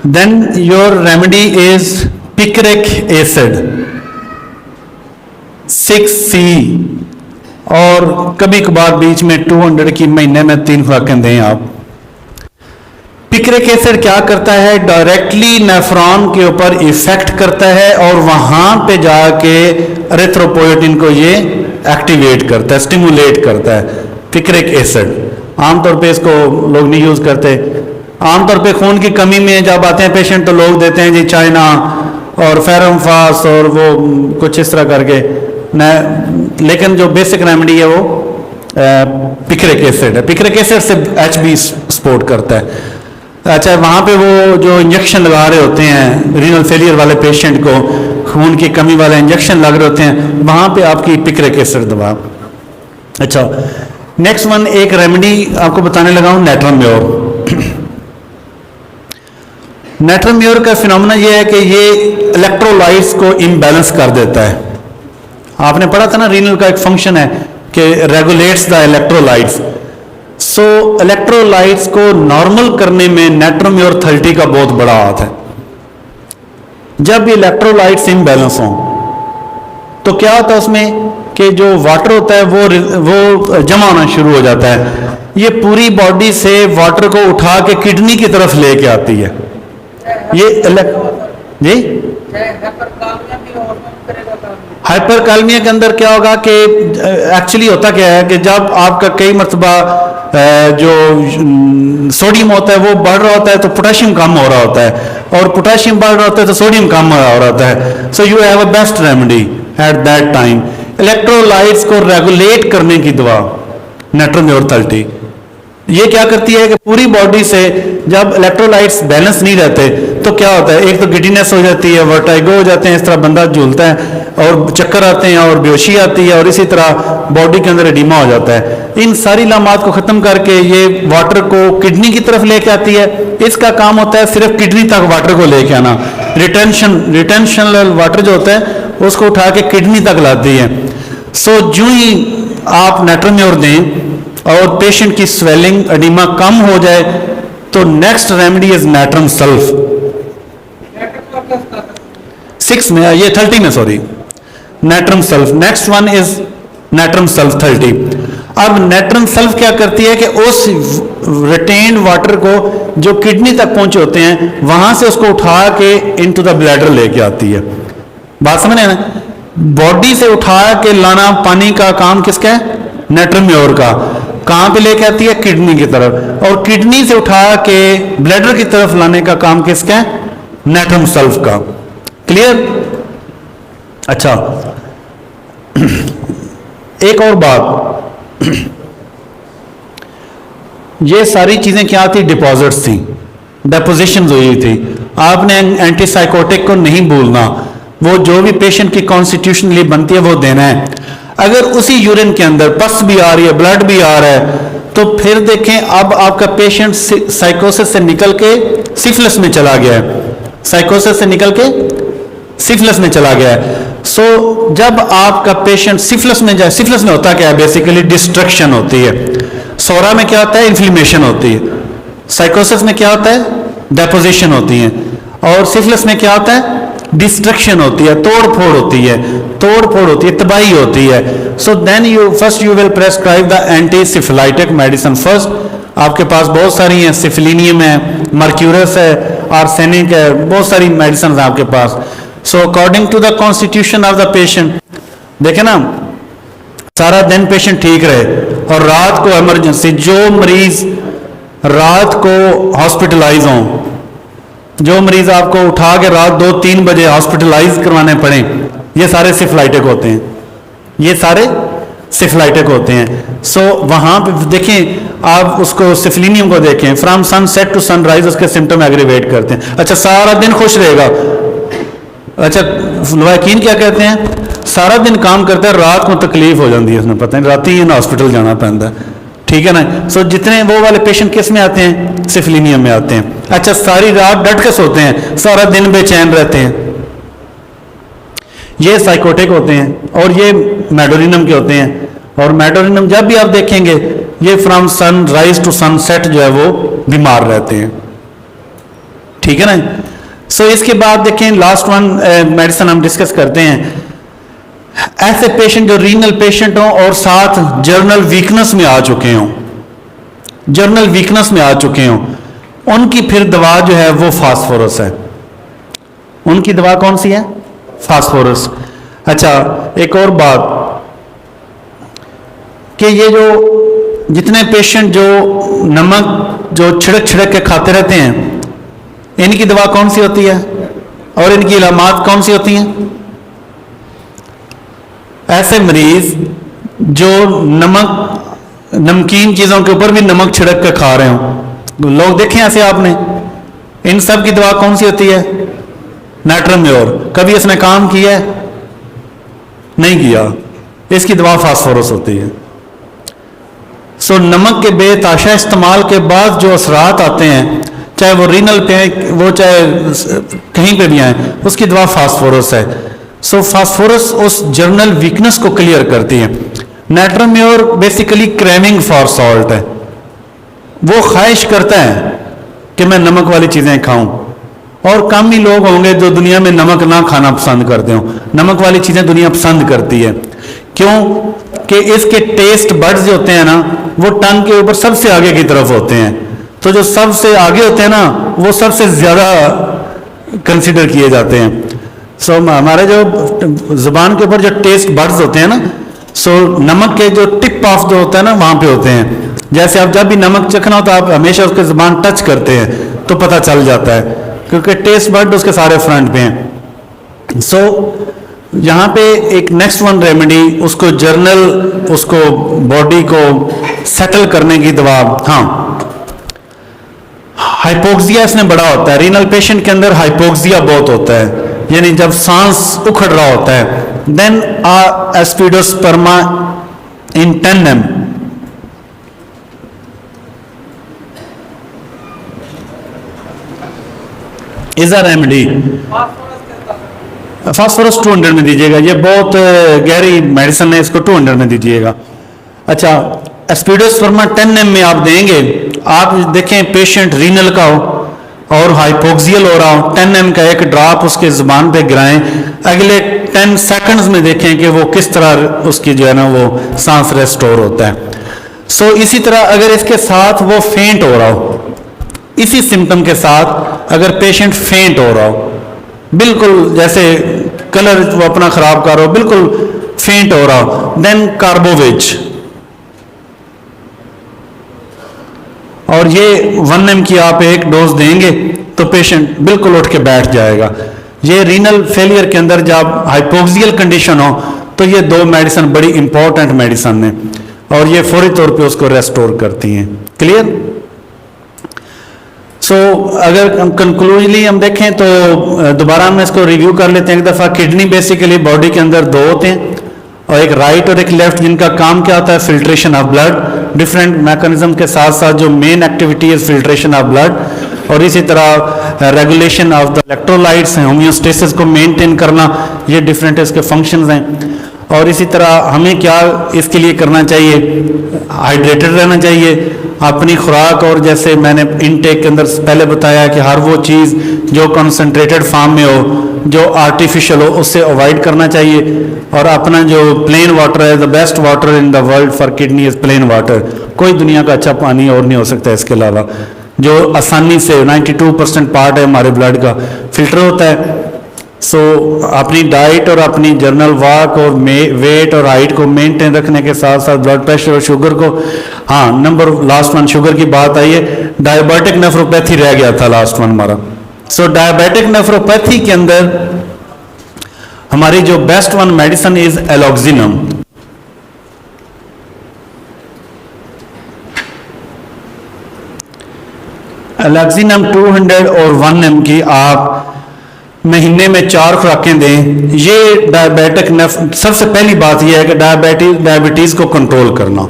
then your remedy is picric acid 6C, और कभी कभार बीच में 200 की महीने में 3 खुराकें दें आप। पिक्रिक एसिड क्या करता है, डायरेक्टली नेफ्रॉन के ऊपर इफेक्ट करता है और वहां पे जाके एरिथ्रोपोएटिन को ये एक्टिवेट करता है, स्टिमुलेट करता है। पिक्रिक एसिड आमतौर पे इसको लोग नहीं यूज करते, आमतौर पे खून की कमी में जब आते हैं पेशेंट तो लोग देते हैं जी चाइना और फेरमफास और वो कुछ इस तरह करके न, लेकिन जो बेसिक रेमेडी है वो पिक्रिक एसिड है। पिक्रिक एसिड से एचबी सपोर्ट करता है। अच्छा वहाँ पे वो जो इंजेक्शन लगा रहे होते हैं रीनल फेलियर वाले पेशेंट को, खून की कमी वाले इंजेक्शन लग रहे होते हैं, वहाँ पे आपकी पिक्रिक एसिड दवा अच्छा, नेक्स्ट वन एक रेमेडी आपको बताने लगा हूं, नेट्रम म्योर। नेट्रम म्योर का फिनोमेना ये है कि ये इलेक्ट्रोलाइट्स को इम्बैलेंस कर देता है। आपने पढ़ा था ना, रीनल का एक फंक्शन है कि regulates the electrolytes. So electrolytes को नॉर्मल करने में नेट्रम म्योर 30 का बहुत बड़ा हाथ है। जब ये इलेक्ट्रोलाइट्स इम्बैलेंस हों तो क्या होता है उसमें कि जो वाटर होता है वो जमा होना शुरू हो जाता है। ये पूरी बॉडी से वाटर को उठा के किडनी की तरफ लेके आती है। ये जी हाइपरकालमिया के अंदर क्या होगा कि एक्चुअली होता क्या है कि जब आपका कई मरतबा जो सोडियम होता है वो बढ़ रहा होता है तो पोटेशियम कम हो रहा होता है, और पोटेशियम बढ़ रहा होता है तो सोडियम कम हो रहा होता है। So you have a best remedy at that time, electrolytes को रेगुलेट करने की दवा नेट्रम म्योर 30। ये क्या करती है कि पूरी बॉडी से जब इलेक्ट्रोलाइट्स बैलेंस नहीं रहते तो क्या होता है, एक तो गिडीनेस हो जाती है, वर्टाइगो हो जाते हैं, इस तरह बंदा झूलता है और चक्कर आते हैं और बेहोशी आती है, और इसी तरह बॉडी के अंदर एडिमा हो जाता है। इन सारी लामात को ख़त्म करके ये वाटर को किडनी की तरफ लेके आती है। इसका काम होता है सिर्फ किडनी तक वाटर को लेके आना। रिटेंशन वाटर जो होता है उसको उठा के किडनी तक लाती है। सो जो ही आप नेट्रम म्योर दें और पेशेंट की स्वेलिंग एडिमा कम हो जाए तो next remedy is natrum sulph. 6 में, ये 30 में, sorry, natrum sulph. Next one is natrum sulph 30। अब नेट्रम सल्फ क्या करती है कि उस रिटेन्ड वाटर को जो किडनी तक पहुंचे होते हैं वहां से उसको उठा के इनटू द ब्लैडर लेके आती है। बात समझ ना, बॉडी से उठा के लाना पानी का काम किसका है? नेट्रम म्योर का। कहां पे लेके आती है? किडनी की तरफ। और किडनी से उठा के ब्लैडर की तरफ लाने का काम किसका है? नेट्रम सल्फ का। क्लियर? अच्छा, एक और बात, ये सारी चीजें क्या थी? डिपॉजिट्स थी, डेपोजिशन हुई थी। आपने एंटीसाइकोटिक को नहीं भूलना, वो जो भी पेशेंट की कॉन्स्टिट्यूशनली बनती है वो देना है। अगर उसी यूरिन के अंदर पस भी आ रही है, ब्लड भी आ रहा है, तो फिर देखें अब आपका पेशेंट साइकोसिस से निकल के सिफिलिस में चला गया है। साइकोसिस से निकल के सिफिलिस में चला गया है। सो जब आपका पेशेंट सिफिलिस में जाए, सिफिलिस में होता क्या है? बेसिकली डिस्ट्रक्शन होती है। सोरा में क्या होता है? इन्फ्लेमेशन होती है। साइकोसिस में क्या होता है? डेपोजिशन होती है। और सिफिलिस में क्या होता है? डिस्ट्रक्शन होती है, तोड़ फोड़ होती है, तबाही होती है। So then you will prescribe the anti syphilitic medicine first. आपके पास बहुत सारी हैं, सिफिलिनियम है, मर्क्यूरस है, आर्सेनिक है, बहुत सारी मेडिसिन है आपके पास। So according to the constitution of the patient, देखे ना, सारा दिन पेशेंट ठीक रहे और रात को इमरजेंसी, जो मरीज रात को हॉस्पिटलाइज हों, जो मरीज आपको उठा के रात 2-3 बजे हॉस्पिटलाइज करवाने पड़े, ये सारे सिफिलाइटिक होते हैं, ये सारे सिफिलाइटिक होते हैं। सो वहां पे देखें, आप उसको सिफिलिनियम को देखें, फ्रॉम सनसेट टू सनराइज उसके सिम्टम एग्रीवेट करते हैं। अच्छा, सारा दिन खुश रहेगा। अच्छा, वकील क्या कहते हैं? सारा दिन काम करता है, रात को तकलीफ हो जाती है, उसने पता नहीं, रात ही हॉस्पिटल जाना पैंदा है। ठीक है ना? सो जितने वो वाले पेशेंट किस में आते हैं? सिफिलिनियम में आते हैं। अच्छा, सारी रात डट के सोते हैं, सारा दिन बेचैन रहते हैं, ये साइकोटिक होते हैं। और ये मेडोरिनम के होते हैं। और मेडोरिनम जब भी आप देखेंगे, ये फ्रॉम सनराइज टू सनसेट जो है वो बीमार रहते हैं। ठीक है ना? सो इसके बाद देखें, लास्ट वन मेडिसिन हम डिस्कस करते हैं। ऐसे पेशेंट जो रीनल पेशेंट हों और साथ जर्नल वीकनेस में आ चुके हों, जर्नल वीकनेस में आ चुके हों, उनकी फिर दवा जो है वो फास्फोरस है। उनकी दवा कौन सी है? फास्फोरस। अच्छा, एक और बात कि ये जो जितने पेशेंट जो नमक जो छिड़क छिड़क के खाते रहते हैं, इनकी दवा कौन सी होती है और इनकी इलामात कौन सी होती हैं? ऐसे मरीज जो नमकीन चीजों के ऊपर भी नमक छिड़क के खा रहे हो, लोग देखें ऐसे आपने, इन सब की दवा कौन सी होती है? Natrum more. कभी इसने काम किया है? नहीं किया। इसकी दवा फास्फोरस होती है। सो नमक के बेताशा इस्तेमाल के बाद जो असरात आते हैं, चाहे वो रीनल पे वो चाहे कहीं पे भी आए, उसकी दवा फास्फोरस है। सो फास्फोरस उस जर्नल वीकनेस को क्लियर करती है। Nitrum more basically craving for salt है, वो ख्वाहिश करता है कि मैं नमक वाली चीज़ें खाऊं, और कम ही लोग होंगे जो दुनिया में नमक ना खाना पसंद करते हो। नमक वाली चीज़ें दुनिया पसंद करती है, क्यों कि इसके टेस्ट बड्स जो होते हैं ना, वो टंग के ऊपर सबसे आगे की तरफ होते हैं। तो जो सबसे आगे होते हैं ना, वो सबसे ज़्यादा कंसिडर किए जाते हैं। सो हमारे जो ज़ुबान के ऊपर जो टेस्ट बड्स होते हैं ना, सो नमक के जो टिप ऑफ जो होता है ना, वहाँ पे होते हैं। जैसे आप जब भी नमक चखना हो तो आप हमेशा उसके ज़ुबान टच करते हैं तो पता चल जाता है, क्योंकि टेस्ट बड उसके सारे फ्रंट पे हैं। सो यहाँ पे एक नेक्स्ट वन रेमेडी, उसको जर्नल, उसको बॉडी को सेटल करने की दवा। हाँ, हाइपोक्सिया इसमें बड़ा होता है। रीनल पेशेंट के अंदर हाइपोक्सिया बहुत होता है, यानी जब सांस उखड़ रहा होता है। Then aspidosperma in 10 ml is a remedy. Phosphorus 200 में दीजिएगा, ये बहुत गहरी मेडिसिन है, इसको 200 में दीजिएगा। अच्छा, एस्पिडोस्पर्मा 10 ml में आप देंगे। आप देखें पेशेंट रीनल का हो और हाइपोक्सियल हो रहा हो, 10 ml का एक ड्रॉप उसके जुबान पे गिराएं, अगले 10 सेकंड्स में देखें कि वो किस तरह उसकी जो है ना वो सांस रेस्टोर होता है। सो इसी तरह अगर इसके साथ वो फेंट हो रहा हो, इसी सिम्टम के साथ अगर पेशेंट फेंट हो रहा हो, बिल्कुल जैसे कलर वो अपना खराब कर रहा हो, बिल्कुल फेंट हो रहा हो, देन कार्बोवेज, और ये 1 ml की आप एक डोज देंगे तो पेशेंट बिल्कुल उठ के बैठ जाएगा। ये रीनल फेलियर के अंदर जब हाइपोक्सियल कंडीशन हो तो ये 2 मेडिसिन बड़ी इंपॉर्टेंट मेडिसिन है, और ये फौरी तौर पे उसको रेस्टोर करती हैं। क्लियर? सो अगर कंक्लूजली हम देखें तो दोबारा हम इसको रिव्यू कर लेते हैं एक दफ़ा। किडनी बेसिकली बॉडी के अंदर 2 होते हैं, और एक राइट और एक लेफ्ट, जिनका काम क्या होता है? Filtration of blood. Different mechanism के साथ साथ जो मेन एक्टिविटी है फिल्ट्रेशन ऑफ ब्लड, और इसी तरह रेगुलेशन ऑफ द इलेक्ट्रोलाइट्स हैं, होम्योस्टेसिस को मेंटेन करना, ये डिफरेंट इसके फंक्शंस हैं। और इसी तरह हमें क्या इसके लिए करना चाहिए? हाइड्रेटेड रहना चाहिए, अपनी खुराक, और जैसे मैंने इनटेक के अंदर पहले बताया कि हर वो चीज़ जो कंसंट्रेटेड फॉर्म में हो, जो आर्टिफिशियल हो, उससे अवॉइड करना चाहिए। और अपना जो प्लेन वाटर है, the best water in the world for kidney is plain water. कोई दुनिया का अच्छा पानी और नहीं हो सकता इसके अलावा, जो आसानी से 92% पार्ट है हमारे ब्लड का फिल्टर होता है। सो अपनी डाइट और अपनी जर्नल वॉक और वेट और हाइट को मेंटेन रखने के साथ साथ ब्लड प्रेशर और शुगर को, हाँ नंबर लास्ट वन शुगर की बात आई है, डायबिटिक नेफ्रोपैथी रह गया था लास्ट वन हमारा। सो डायबिटिक नेफ्रोपैथी के अंदर हमारी जो बेस्ट वन मेडिसिन इज एलॉक्सिनम। एलॉक्सिनम 200 और 1 ml की आप महीने में 4 खुराकें दें। ये डायबिटिक सबसे पहली बात यह है कि डायबिटीज़ को कंट्रोल करना।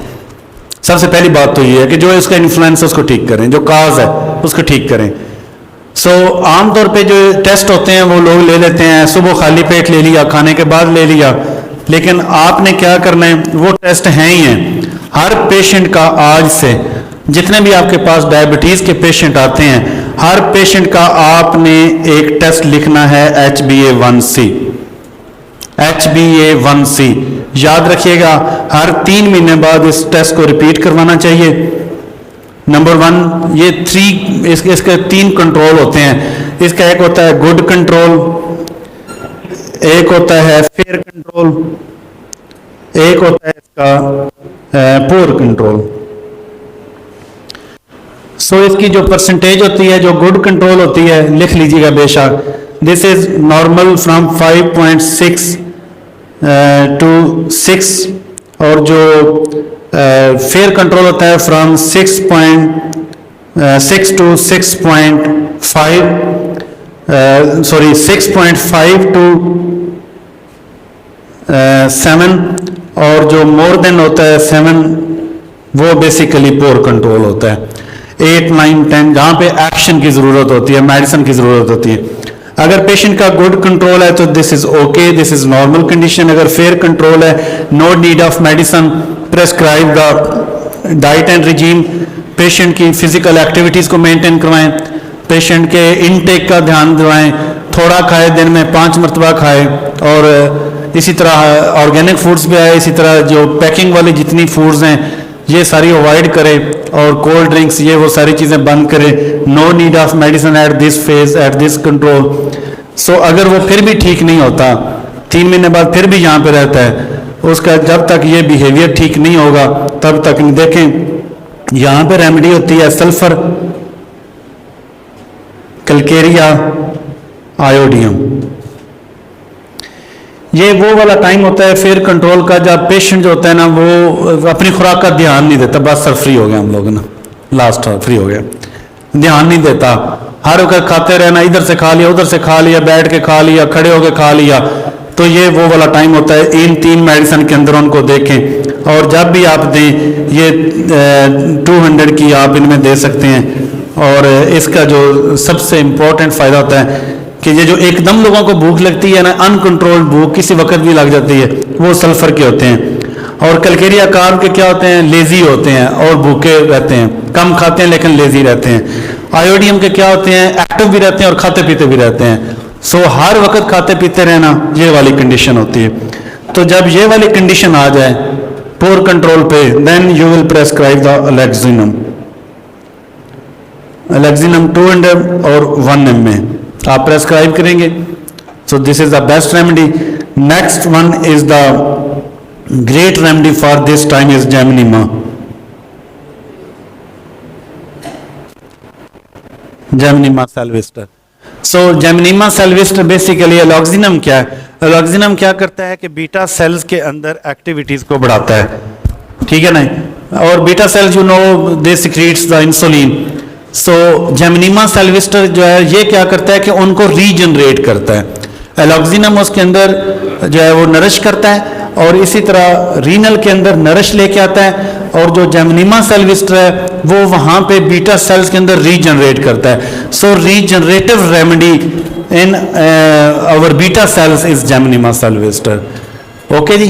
सबसे पहली बात तो ये है कि जो इसका इन्फ्लुएंस उसको ठीक करें, जो काज है उसको ठीक करें। सो आमतौर पे जो टेस्ट होते हैं वो लोग ले लेते हैं, सुबह खाली पेट ले लिया, खाने के बाद ले लिया, लेकिन आपने क्या करना है, वो टेस्ट हैं ही हैं। हर पेशेंट का आज से जितने भी आपके पास डायबिटीज़ के पेशेंट आते हैं, हर पेशेंट का आपने एक टेस्ट लिखना है HbA1c। HbA1c याद रखिएगा, हर 3 महीने बाद इस टेस्ट को रिपीट करवाना चाहिए। नंबर 1, ये 3 इसके 3 कंट्रोल होते हैं। इसका एक होता है गुड कंट्रोल, एक होता है फेयर कंट्रोल, एक होता है इसका पुअर कंट्रोल। सो इसकी जो परसेंटेज होती है, जो गुड कंट्रोल होती है, लिख लीजिएगा बेशक, this is normal from 5.6 to 6, और जो फेयर कंट्रोल होता है फ्रॉम 6.6 to 6.5, सॉरी 6.5 to 7, और जो मोर देन होता है 7 वो बेसिकली पोर कंट्रोल होता है। 8, 9, 10 जहाँ पे एक्शन की ज़रूरत होती है, मेडिसिन की ज़रूरत होती है। अगर पेशेंट का गुड कंट्रोल है तो this is okay, this is normal condition. अगर फेयर कंट्रोल है, no need of medicine, prescribe the diet and regime, patient की फिजिकल एक्टिविटीज़ को मेंटेन करवाएं, पेशेंट के इनटेक का ध्यान दिलाएं, थोड़ा खाए, दिन में 5 मरतबा खाए, और इसी तरह ऑर्गेनिक फूड्स भी आए, इसी तरह जो पैकिंग वाली जितनी फूड्स हैं ये सारी अवॉइड करें, और कोल्ड ड्रिंक्स ये वो सारी चीज़ें बंद करें। No need of medicine at this phase, at this control. So अगर वो फिर भी ठीक नहीं होता, 3 महीने बाद फिर भी यहाँ पे रहता है, उसका जब तक ये बिहेवियर ठीक नहीं होगा तब तक नहीं। देखें यहाँ पे रेमेडी होती है सल्फर, कैलकेरिया, आयोडियम। ये वो वाला टाइम होता है फेयर कंट्रोल का जब पेशेंट जो होता है ना वो अपनी खुराक का ध्यान नहीं देता। बस सर फ्री हो गया हम लोग ना, लास्ट फ्री हो गया, ध्यान नहीं देता, हर वक्त खाते रहना, इधर से खा लिया, उधर से खा लिया, बैठ के खा लिया, खड़े होके खा लिया। तो ये वो वाला टाइम होता है। इन 3 मेडिसिन के अंदर उनको देखें, और जब भी आप दें ये 200 की आप इनमें दे सकते हैं। और इसका जो सबसे इम्पोर्टेंट फ़ायदा होता है कि ये जो एकदम लोगों को भूख लगती है ना, अनकंट्रोल्ड भूख किसी वक्त भी लग जाती है, वो सल्फर के होते हैं। और कैलकेरिया कार्ब के क्या होते हैं, लेजी होते हैं और भूखे रहते हैं, कम खाते हैं लेकिन लेजी रहते हैं। आयोडियम के क्या होते हैं, एक्टिव भी रहते हैं और खाते पीते भी रहते हैं। सो हर वक्त खाते पीते रहना, ये वाली कंडीशन होती है। तो जब ये वाली कंडीशन आ जाए पोर कंट्रोल पे, then you will prescribe the alloxanum. Alloxanum 200 और 1 ml में आप प्रेस्क्राइब करेंगे। So this is the best remedy. Next one is the great remedy for this time is gymnema. Gymnema sylvestre. So gymnema sylvestre basically alloxanum क्या है? एलॉक्सिनम क्या करता है कि बीटा सेल्स के अंदर एक्टिविटीज को बढ़ाता है, ठीक है ना। और beta cells you know they secretes the insulin. So gymnema sylvestre जो है ये क्या करता है कि उनको रीजनरेट करता है। एलॉक्सिनम उसके अंदर जो है वो नरिश करता है, और इसी तरह रीनल के अंदर नरिश लेके आता है, और जो जेमिनिमा सेल्विस्टर है वो वहाँ पे बीटा सेल्स के अंदर रीजनरेट करता है। So regenerative remedy in our beta cells is gymnema sylvestre. Okay जी,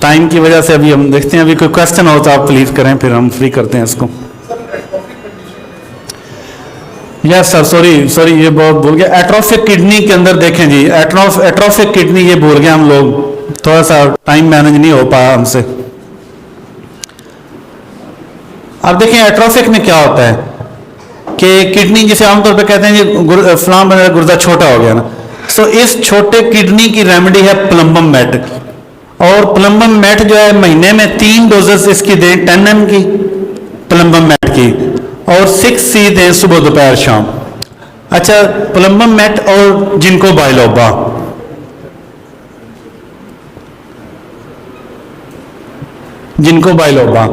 टाइम की वजह से अभी हम देखते हैं, अभी कोई क्वेश्चन हो तो आप प्लीज करें, फिर हम फ्री करते हैं इसको। यस सर, सॉरी ये बहुत भूल गया। एट्रोफिक किडनी के अंदर देखें जी, एट्रोफिक किडनी ये भूल गए हम लोग, थोड़ा सा टाइम मैनेज नहीं हो पाया हमसे। अब देखें एट्रोफिक में क्या होता है कि किडनी जिसे आमतौर पे कहते हैं जी फलां गुर्दा छोटा हो गया ना। सो इस छोटे किडनी की रेमेडी है प्लम्बम मेट। और प्लम्बम मेट जो है महीने में 3 डोजेस इसकी दें, 10 ml की प्लम्बम मेट की, और 6C दें सुबह दोपहर शाम। अच्छा, प्लम्बम मेट और जिनको बाइलोबा, जिनको बाइलोबा,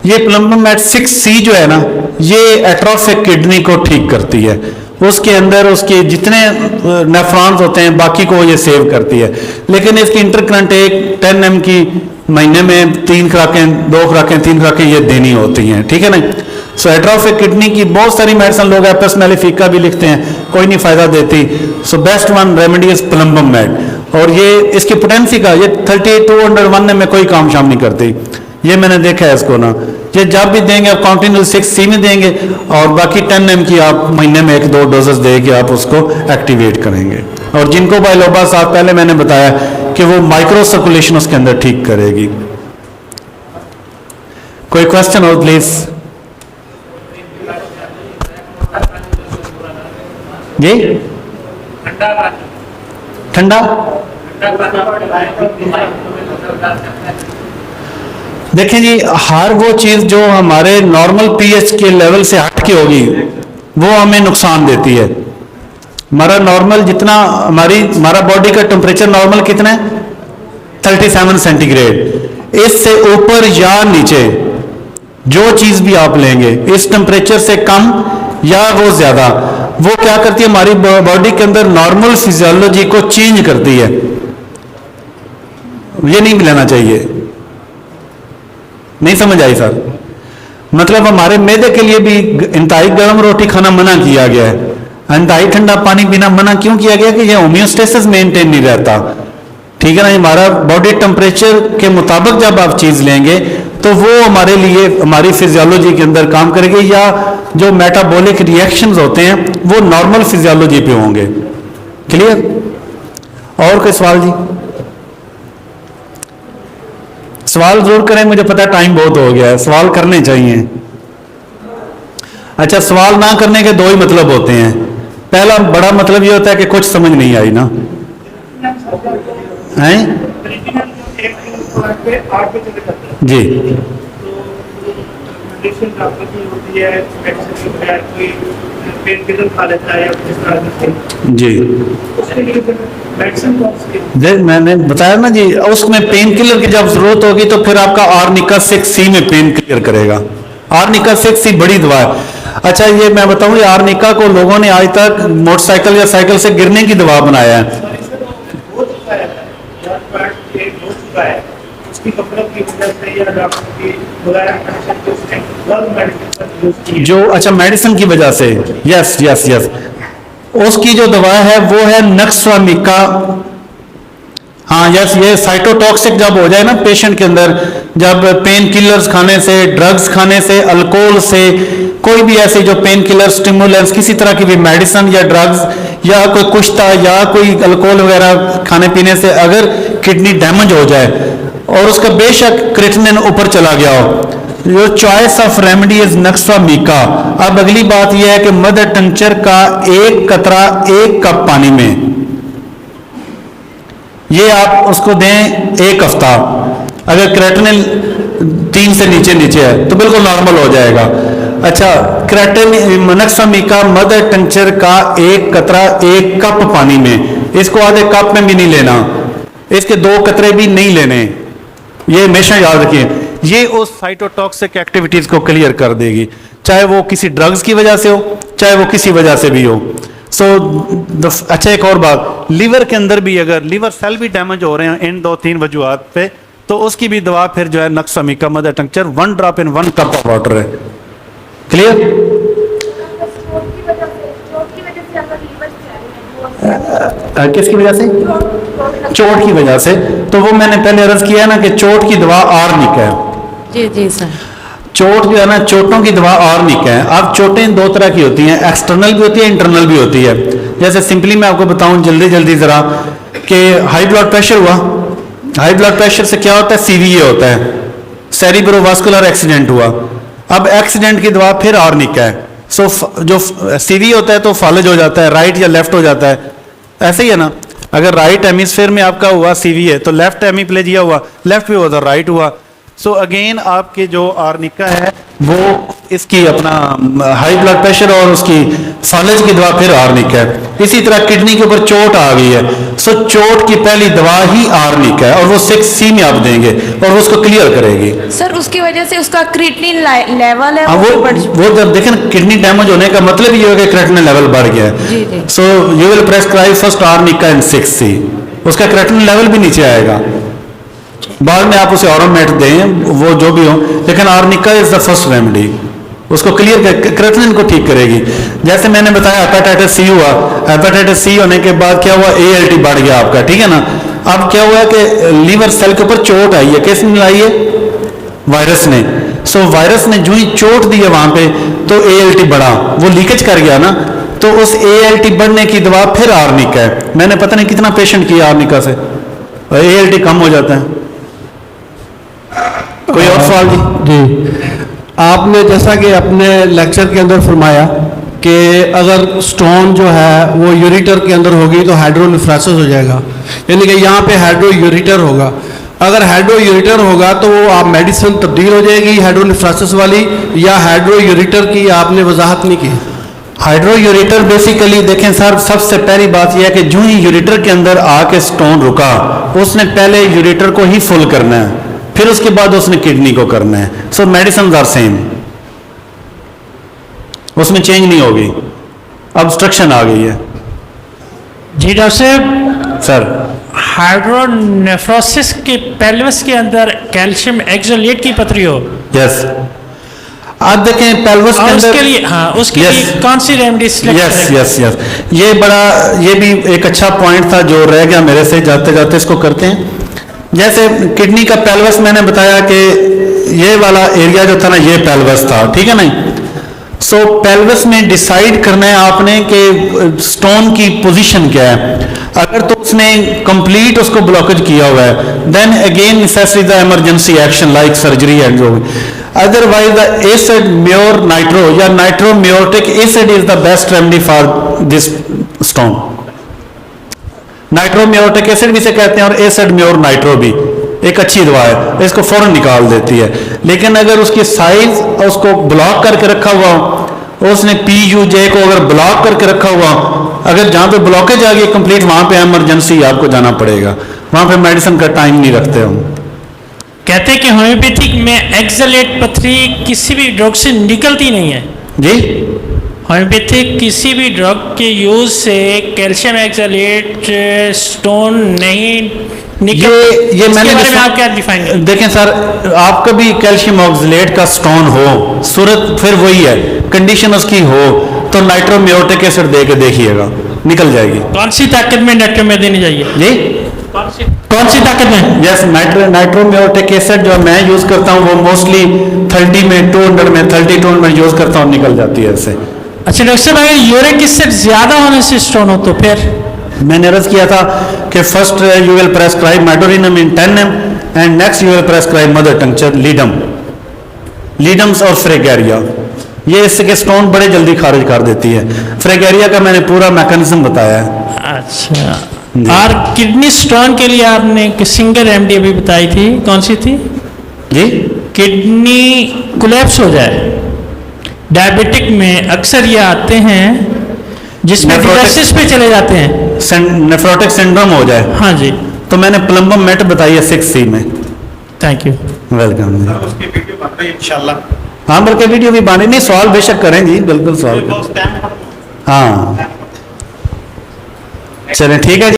ये प्लम्बम मेट 6C जो है ना, ये एट्रोफिक किडनी को ठीक करती है। उसके अंदर उसके जितने नेफ्रॉन्स होते हैं बाकी को ये सेव करती है। लेकिन इसकी इंटरकरेंट एक 10 ml की महीने में 3 खुराकें, 2 खुराकें, 3 खुराकें ये देनी होती हैं, ठीक है ना। सो एट्रोफिक किडनी की बहुत सारी मेडिसिन लोग एपस मेलिफिका भी लिखते हैं, कोई नहीं फायदा देती। So best one remedy is plumbum met. और ये इसकी पोटेंसी का ये 3201 में कोई काम शाम नहीं करती, ये मैंने देखा है इसको ना। ये जब भी देंगे आप कॉन्टिन्यू 6C में देंगे, और बाकी 10 ml की आप महीने में 1-2 डोजेस दे के आप उसको एक्टिवेट करेंगे। और जिनको बाइलोबा साहब पहले मैंने बताया कि वो माइक्रो सर्कुलेशन उसके अंदर ठीक करेगी। कोई क्वेश्चन हो प्लीज जी। ठंडा देखें जी, हर वो चीज जो हमारे नॉर्मल पीएच के लेवल से हट के होगी वो हमें नुकसान देती है। हमारा नॉर्मल जितना हमारा बॉडी का टेम्परेचर नॉर्मल कितना है 37 सेंटीग्रेड। इससे ऊपर या नीचे जो चीज भी आप लेंगे इस टेम्परेचर से कम या वो ज्यादा, वो क्या करती है हमारी बॉडी के अंदर नॉर्मल फिजियोलॉजी को चेंज करती है। ये नहीं लेना चाहिए। नहीं समझ आई सर? मतलब हमारे मैदे के लिए भी इंतहाई गर्म रोटी खाना मना किया गया है, इंतहाई ठंडा पानी पीना मना क्यों किया गया? कि ये होम्योस्टेसिस मेंटेन नहीं रहता, ठीक है ना। हमारा बॉडी टेम्परेचर के मुताबिक जब आप चीज लेंगे तो वो हमारे लिए, हमारी फिजियोलॉजी के अंदर काम करेगी, या जो मेटाबॉलिक रिएक्शंस होते हैं वो नॉर्मल फिजियोलॉजी पे होंगे। क्लियर? और कोई सवाल जी? सवाल जरूर करें, मुझे पता है टाइम बहुत हो गया है, सवाल करने चाहिए। अच्छा, सवाल ना करने के दो ही मतलब होते हैं। पहला बड़ा मतलब ये होता है कि कुछ समझ नहीं आई ना, हैं जी। जी मैंने बताया ना जी, उसमें पेन किलर की जब जरूरत होगी तो फिर आपका आर्निका 6C में पेन क्लियर करेगा। आर्निका 6C बड़ी दवा है। अच्छा, ये मैं बताऊं, ये आर्निका को लोगों ने आज तक मोटरसाइकिल या साइकिल से गिरने की दवा बनाया है। जो अच्छा मेडिसिन की वजह से, यस यस यस, उसकी जो दवा है वो है नक्सवामिका। हाँ यस, ये साइटोटॉक्सिक जब हो जाए ना पेशेंट के अंदर, जब पेन किलर्स खाने से, ड्रग्स खाने से, अल्कोहल से, कोई भी ऐसी जो पेन किलर, स्टिमुलेंट्स, किसी तरह की भी मेडिसिन या ड्रग्स या कोई कुश्ता या कोई अल्कोहल वगैरह खाने पीने से अगर किडनी डैमेज हो जाए और उसका बेशक क्रिएटिनिन ऊपर चला गया हो, जो choice of remedy is nux vomica. अब अगली बात यह है कि मदर टंचर का एक कतरा 1 कप पानी में, ये आप उसको दें 1 हफ्ता। अगर क्रिएटिनिन 3 से नीचे है तो बिल्कुल नॉर्मल हो जाएगा। अच्छा, क्रिएटिनिन नक्सवामिका मदर टंचर का 1 कतरा 1 कप पानी में, इसको आधे कप में भी नहीं लेना, इसके 2 कतरे भी नहीं लेने, ये हमेशा याद रखिए। ये उस साइटोटॉक्सिक एक्टिविटीज को क्लियर कर देगी, चाहे वो किसी ड्रग्स की वजह से हो, चाहे वो किसी वजह से भी हो। अच्छा, एक और बात, लीवर के अंदर भी अगर लीवर सेल भी डैमेज हो रहे हैं इन 2-3 वजूहात पे, तो उसकी भी दवा फिर जो है nux vomica mother tincture 1 drop in 1 cup of water है। क्लियर? किसकी वजह से? चोट की वजह से। तो वो मैंने पहले अर्ज किया ना कि चोट की दवा आर्निक है। जी जी सर। चोट जो है ना, चोटों की दवा आर्निक है। अब चोटें 2 तरह की होती हैं, एक्सटर्नल भी होती है, इंटरनल भी होती है। जैसे सिंपली मैं आपको बताऊं जल्दी जरा कि हाई ब्लड प्रेशर हुआ, हाई ब्लड प्रेशर से क्या होता है? सीवीए होता है, सेरिब्रोवास्कुलर एक्सीडेंट हुआ। अब एक्सीडेंट की दवा फिर आर्निक है। सो जो सीवी होता है तो फॉलेज हो जाता है, राइट या लेफ्ट हो जाता है, ऐसे ही है ना। अगर राइट हेमिस्फीयर में आपका हुआ सीवी है तो लेफ्ट हेमिप्लेजिया हुआ, लेफ्ट भी हुआ तो राइट हुआ। सो अगेन आपके जो आर्निका है वो इसकी अपना हाई ब्लड प्रेशर और उसकी फॉलेज की दवा फिर आर्निक है। इसी तरह किडनी के ऊपर चोट आ गई है, सो चोट की पहली दवा ही आर्निक है और वो 6C में आप देंगे और उसको क्लियर करेगी। सर उसकी वजह से उसका क्रिएटिनिन लेवल है वो जब देखें किडनी डैमेज होने का मतलब ये है कि क्रिएटिनिन लेवल बढ़ गया है। So you will prescribe first arnica in 6C, उसका क्रिएटिनिन लेवल भी नीचे आएगा। बाद में आप उसे ऑरोमेट दें, वो जो भी हो, लेकिन arnica is the first remedy, उसको क्लियर कर, क्रिएटिनिन को ठीक करेगी। जैसे मैंने बताया हेपेटाइटिस सी हुआ, हेपेटाइटिस सी होने के बाद क्या हुआ? ALT बढ़ गया आपका, ठीक है ना। अब क्या हुआ कि लीवर सेल के ऊपर चोट आई है, किसने लाई है? वायरस ने। सो वायरस ने जो ही चोट दी है वहां पे तो ALT बढ़ा, वो लीकेज कर गया ना, तो उस ALT बढ़ने की दवा फिर आर्निका है। मैंने पता नहीं कितना पेशेंट किया आर्निका से, ALT कम हो जाता है। कोई और सवाल जी? आपने जैसा कि अपने लेक्चर के अंदर फरमाया कि अगर स्टोन जो है वो यूरिटर के अंदर होगी तो हाइड्रोनेफ्रोसिस हो जाएगा, यानी कि यहाँ पे हाइड्रो यूरिटर होगा। अगर हाइड्रो यूरिटर होगा तो वो आप मेडिसिन तब्दील हो जाएगी हाइड्रोनेफ्रोसिस वाली, या हाइड्रो यूरिटर की आपने वजाहत नहीं की? हाइड्रो यूरिटर बेसिकली देखें सर, सबसे पहली बात यह है कि जो ही यूरिटर के अंदर आके स्टोन रुका, उसने पहले यूरिटर को ही फुल करना है, फिर उसके बाद उसने किडनी को करना है। सो मेडिसिन आर सेम, उसमें चेंज नहीं होगी। ऑब्स्ट्रक्शन आ गई है जी डॉक्टर साहब। सर हाइड्रोनेफ्रोसिस के पेल्विस के अंदर कैल्शियम एक्सोलेट की पथरी हो यस, आप देखें पेल्विस के और अंदर, उसके लिए, हाँ, उसके Yes. लिए कौन सी रेमेडी यस यस यस, ये भी एक अच्छा पॉइंट था जो रह गया मेरे से, जाते जाते इसको करते हैं। जैसे किडनी का पेल्विस मैंने बताया कि ये वाला एरिया जो था ना, ये पेल्विस था, ठीक है नहीं। सो पेल्विस में डिसाइड करना है आपने कि स्टोन की पोजीशन क्या है। अगर तो उसने कंप्लीट उसको ब्लॉकेज किया हुआ है, then again necessary the emergency action like surgery and जो भी। Otherwise the acid mur nitro या nitro muriatic acid is the best remedy for this stone. Nitro muriatic acid भी से कहते हैं और एसिड म्योर नाइट्रो भी एक अच्छी दवा है, इसको फौरन निकाल देती है। लेकिन अगर उसकी साइज उसको ब्लॉक करके रखा हुआ हो, उसने PUJ को अगर ब्लॉक करके रखा हुआ, अगर जहाँ पे ब्लॉकेज आ गई कंप्लीट, वहाँ पे इमरजेंसी आपको जाना पड़ेगा, वहाँ पे मेडिसिन का टाइम नहीं रखते हम। कहते हैं कि होम्योपैथिक में एक्सोलेट पथरी किसी भी ड्रग से निकलती नहीं है। जी, होम्योपैथिक किसी भी ड्रग के यूज से कैल्शियम एक्सोलेट स्टोन नहीं निकल, ये इसके मैंने बारे में आप क्या डिफाइन करें? देखें सर, आपका भी कैल्शियम ऑक्सलेट का स्टोन हो, सूरत फिर वही है, कंडीशन उसकी हो तो नाइट्रो म्योरटिक एसिड दे के देखिएगा, निकल जाएगी। कौन सी ताकत में नाइट्रो में देनी चाहिए? जी, कौन सी ताकत में? यस, नाइट्रो म्योरटिक एसिड जो मैं यूज करता हूँ वो मोस्टली 30 में 200 में 32 में यूज करता हूँ, निकल जाती है इससे। अच्छा डॉक्टर साहब, अगर यूरिक एसिड ज्यादा होने से स्टोन हो तो फिर? मैंने अर्ज किया था कि first you will prescribe medorrhinum in 10 ml and next you will prescribe mother tincture ledums और फ्रेगेरिया। ये इसके स्टोन बड़े जल्दी खारिज कर देती है। फ्रेगेरिया का मैंने पूरा मैकेनिज्म बताया है। अच्छा, और किडनी स्टोन के लिए आपने सिंगल रेमेडी अभी बताई थी, कौन सी थी? जी, किडनी कोलैप्स हो जाए, डायबिटिक में अक्सर ये आते हैं जिसमें नेफ्रोटिक- डायलिसिस पे चले जाते हैं। नेफ्रोटिक सिंड्रोम हो जाए हाँ जी, तो मैंने प्लम्बम मेट बताई है 6C में। Thank you. वेलकम जी। उसकी वीडियो बन रही है इंशाल्लाह। हाँ, बल्कि वीडियो भी बने, नहीं सवाल बेशक करें जी, बिल्कुल सवाल करें। हाँ, चलें ठीक है जी।